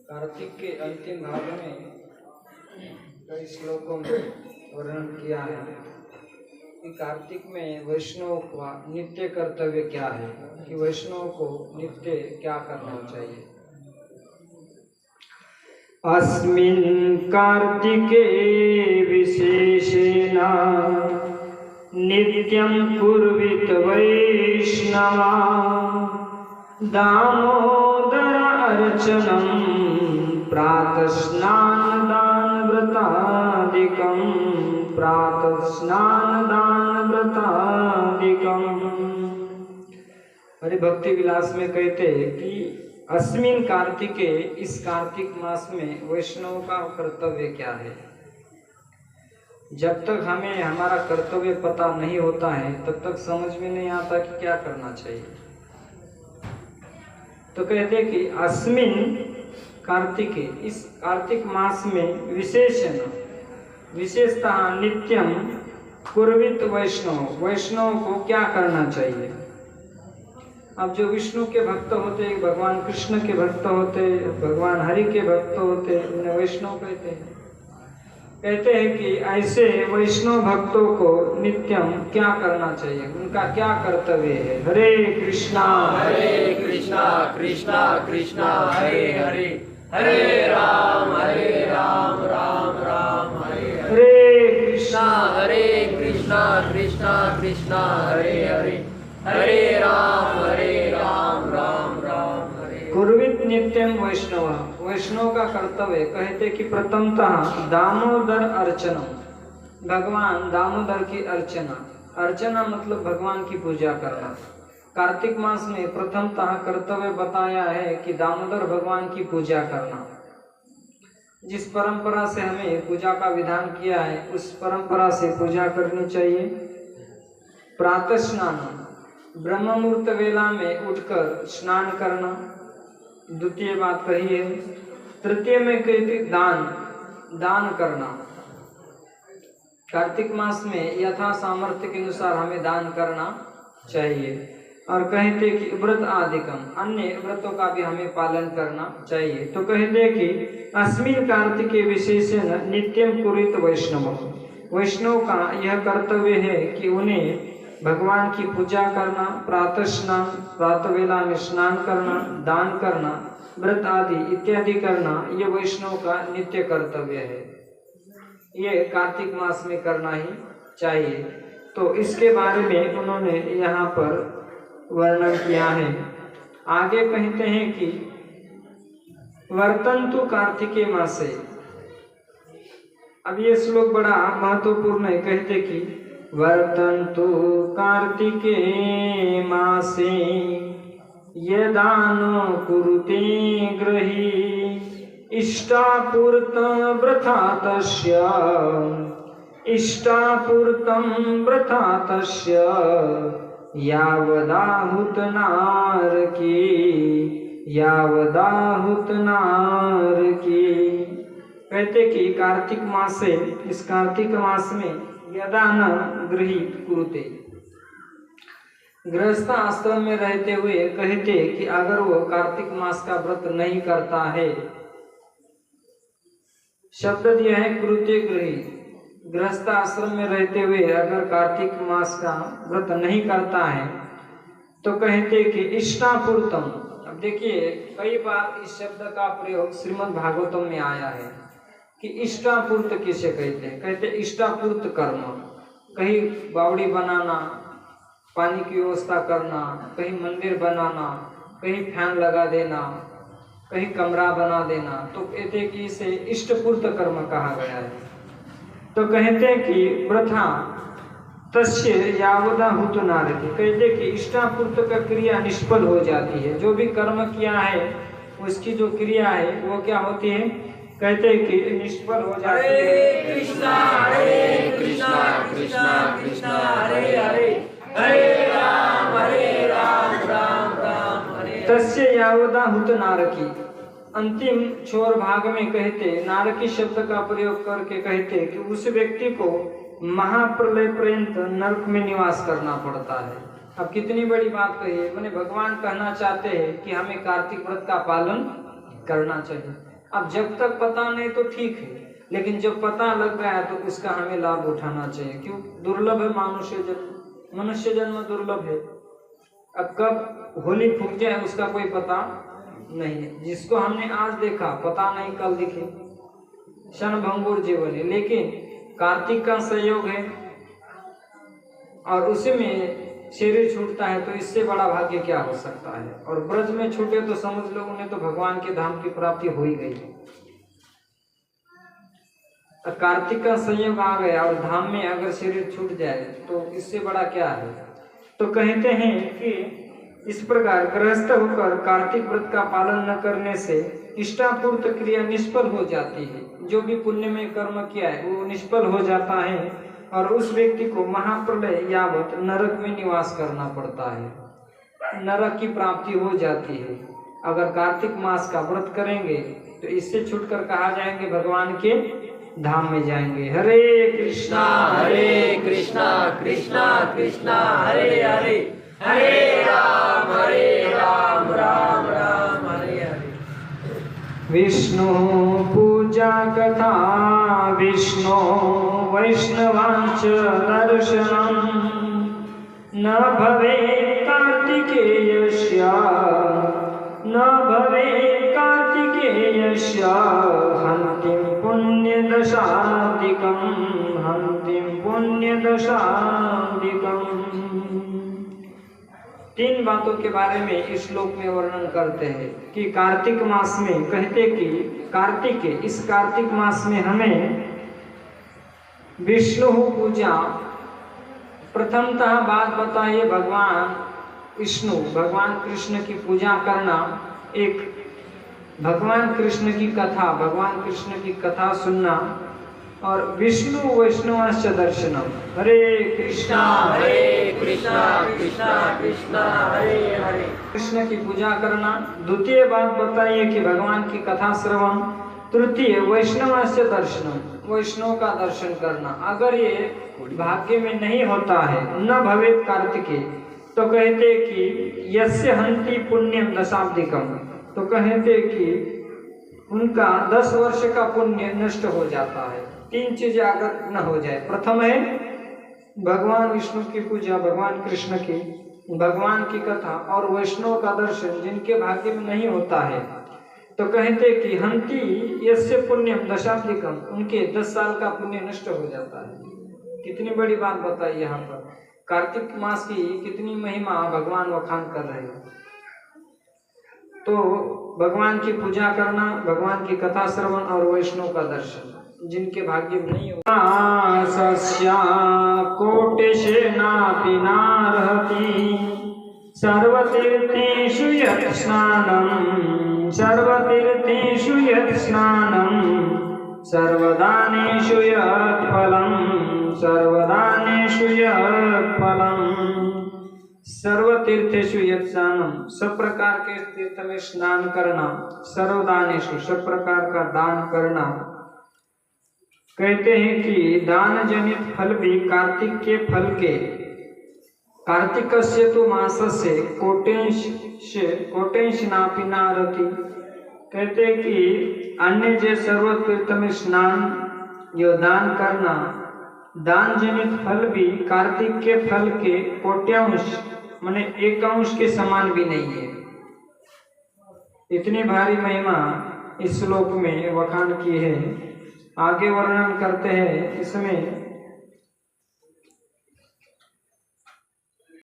कार्तिक के अंतिम भाग में कई श्लोकों में वर्णन किया है कि कार्तिक में वैष्णव का नित्य कर्तव्य क्या है, कि वैष्णव को नित्य क्या करना चाहिए। अस्मिन् कार्तिके विशेषेण नित्यं कुर्वित वैष्णवा दामोदर अर्चनं प्रातः स्नान दान व्रतादिकं प्रातः स्नान दान व्रतादिकं। हरि भक्ति विलास में कहते हैं कि अस्मिन कार्तिके, इस कार्तिक मास में वैष्णव का कर्तव्य क्या है। जब तक हमें हमारा कर्तव्य पता नहीं होता है तब तक समझ में नहीं आता कि क्या करना चाहिए। तो कहते कि अस्मिन कार्तिके, इस कार्तिक मास में विशेषतः नित्यम कुर्वित वैष्णव, वैष्णव को क्या करना चाहिए। अब जो विष्णु के भक्त होते, भगवान कृष्ण के भक्त होते, भगवान हरि के भक्त होते, उन्हें वैष्णव कहते हैं। कहते हैं कि ऐसे वैष्णव भक्तों को नित्यम क्या करना चाहिए, उनका क्या कर्तव्य है। हरे कृष्णा कृष्णा कृष्णा हरे हरे, हरे राम राम राम हरे हरे कृष्णा कृष्णा कृष्णा हरे हरे, हरे राम राम हरे। कुर्वित नित्यम वैष्णव, वैष्णव का कर्तव्य कहते कि प्रथमतः दामोदर अर्चनम, भगवान दामोदर की अर्चना। अर्चना मतलब भगवान की पूजा करना। कार्तिक मास में प्रथमतः कर्तव्य बताया है कि दामोदर भगवान की पूजा करना। जिस परंपरा से हमें पूजा का विधान किया है उस परंपरा से पूजा करनी चाहिए। प्रातः स्नान, ब्रह्म मुहूर्त वेला में उठकर स्नान करना, द्वितीय बात कही है। तृतीय में कहते दान करना। कार्तिक मास में यथा सामर्थ्य के अनुसार हमें दान करना चाहिए। और कहते कि व्रत आदिकम, अन्य व्रतों का भी हमें पालन करना चाहिए। तो कहते कि अस्मिन कार्तिके विशेषण नित्यम कुरित वैष्णव, वैष्णव का यह कर्तव्य है कि उन्हें भगवान की पूजा करना, प्रातः स्नान, प्रातः वेला में स्नान करना, दान करना, व्रत आदि इत्यादि करना, ये वैष्णव का नित्य कर्तव्य है। ये कार्तिक मास में करना ही चाहिए। तो इसके बारे में उन्होंने यहाँ पर वर्णन किया है। आगे कहते हैं कि वर्तन्तु कार्तिके मासे। अब ये श्लोक बड़ा महत्वपूर्ण है। कहते कि वर्तन्तु कार्तिके मासे यदानो कुरुते गृही इष्टापूर्तं वृथा तस्य, इष्टापूर्तं वृथा तस्य यावदाहुत नारकी, यावदाहुत नारकी। कहते कि कार्तिक मास से, इस कार्तिक मास में यदा न गृहीत कुरुते, गृहस्थ आश्रम में रहते हुए कहते कि अगर वो कार्तिक मास का व्रत नहीं करता है, शब्द दिया है कुरुते गृहीत, गृहस्थ आश्रम में रहते हुए अगर कार्तिक मास का व्रत नहीं करता है तो कहते कि इष्टापूर्तम। अब देखिए कई बार इस शब्द का प्रयोग श्रीमद् भागवतम में आया है कि इष्टापूर्त किसे कहते हैं। कहते इष्टापूर्त कर्म, कहीं बावड़ी बनाना, पानी की व्यवस्था करना, कहीं मंदिर बनाना, कहीं फैन लगा देना, कहीं कमरा बना देना, तो कहते कि इसे इष्टपूर्त कर्म कहा गया है। तो कहते कि वृथा तस्य यावदाहुत नारकी, कहते कि इष्टापूर्त का क्रिया निष्फल हो जाती है। जो भी कर्म किया है उसकी जो क्रिया है वो क्या होती है, कहते कि निष्फल हो जाती है। हरे कृष्णा कृष्णा कृष्णा हरे हरे, हरे राम राम हरे। तस्य यावदाहुत नारकी, अंतिम छोर भाग में कहते नारकी शब्द का प्रयोग करके कहते कि उस व्यक्ति को महाप्रलय पर्यंत नरक में निवास करना पड़ता है। अब कितनी बड़ी बात कही है। मैंने भगवान कहना चाहते हैं कि हमें कार्तिक व्रत का पालन करना चाहिए। अब जब तक पता नहीं तो ठीक है, लेकिन जब पता लग गया तो उसका हमें लाभ उठाना चाहिए। क्यों? दुर्लभ है मनुष्य जन्म दुर्लभ है। अब कब होली फूक जाए उसका कोई पता नहीं है। जिसको हमने आज देखा पता नहीं कल दिखे, क्षणभंगुर जीवन है। लेकिन कार्तिक का संयोग है और उसी में शरीर छूटता है, तो इससे बड़ा भाग्य क्या हो सकता है। और ब्रज में छूटे तो समझ लो उन्हें तो भगवान के धाम की प्राप्ति हो ही गई। कार्तिक का संयोग आ गया और धाम में अगर शरीर छूट जाए तो इससे बड़ा क्या है। तो कहते हैं कि इस प्रकार गृहस्थ होकर कार्तिक व्रत का पालन न करने से इष्टापूर्त क्रिया निष्फल हो जाती है। जो भी पुण्य में कर्म किया है वो निष्फल हो जाता है और उस व्यक्ति को महाप्रलय यावत नरक में निवास करना पड़ता है, नरक की प्राप्ति हो जाती है। अगर कार्तिक मास का व्रत करेंगे तो इससे छूटकर कहा जाएंगे भगवान के धाम में जाएंगे। हरे कृष्णा कृष्णा कृष्णा कृष्णा हरे हरे, हरे राम राम राम हरे हरे। विष्णु पूजा कथा विष्णु वैष्णवांच दर्शनम न भवेत् कार्तिकेयस्य न भवेत् कार्तिकेयस्य हन्तिं पुण्यदशाधिकं हन्तिं पुण्यदशाधिकं। 3 बातों के बारे में इस श्लोक में वर्णन करते हैं कि कार्तिक मास में, कहते कि इस कार्तिक मास में हमें विष्णु पूजा, प्रथमतः बात बताइए भगवान विष्णु भगवान कृष्ण की पूजा करना, एक भगवान कृष्ण की कथा सुनना और विष्णु वैष्णवांश दर्शनम। हरे कृष्णा कृष्णा कृष्णा हरे हरे। कृष्ण की पूजा करना। द्वितीय बात बताइए कि भगवान की कथा श्रवण। तृतीय वैष्णवांश दर्शनम, वैष्णव का दर्शन करना। अगर ये भाग्य में नहीं होता है, न भवेत् कार्तिके, तो कहते कि यस्य हन्ति पुण्यम दशाब्दिकम, तो कहते कि उनका 10 वर्ष का पुण्य नष्ट हो जाता है। 3 चीजें अगर न हो जाए, प्रथम है भगवान विष्णु की पूजा, भगवान कृष्ण की, भगवान की कथा और वैष्णव का दर्शन जिनके भाग्य में नहीं होता है, तो कहते कि हन्ति यस्य पुण्यम दशाब्दिकम, उनके 10 साल का पुण्य नष्ट हो जाता है। कितनी बड़ी बात बताई यहाँ पर। कार्तिक मास की कितनी महिमा भगवान वखान कर रहे हैं। तो भगवान की पूजा करना, भगवान की कथा श्रवण और वैष्णव का दर्शन जिनके भाग्य में नहीं होता। कोटिशेनापि नार्हति सर्वतीर्थेषु यत् स्नानं सर्वदानेषु यत् फलम्। सर्वतीर्थेषु यत् स्नानं, सब प्रकार के तीर्थ में स्नान करना, सर्वदानेषु, सब प्रकार का दान करना। कहते हैं कि दान जनित फल भी कार्तिक के फल के, कार्तिकस्य तो मासस्य कोटेंश नापि नारति। कहते हैं कि अन्य जे सर्वतीर्थ में स्नान यो दान करना, दान जनित फल भी कार्तिक के फल के कोट्यांश माने 1 अंश के समान भी नहीं है। इतनी भारी महिमा इस श्लोक में वखान की है। आगे वर्णन करते हैं इसमें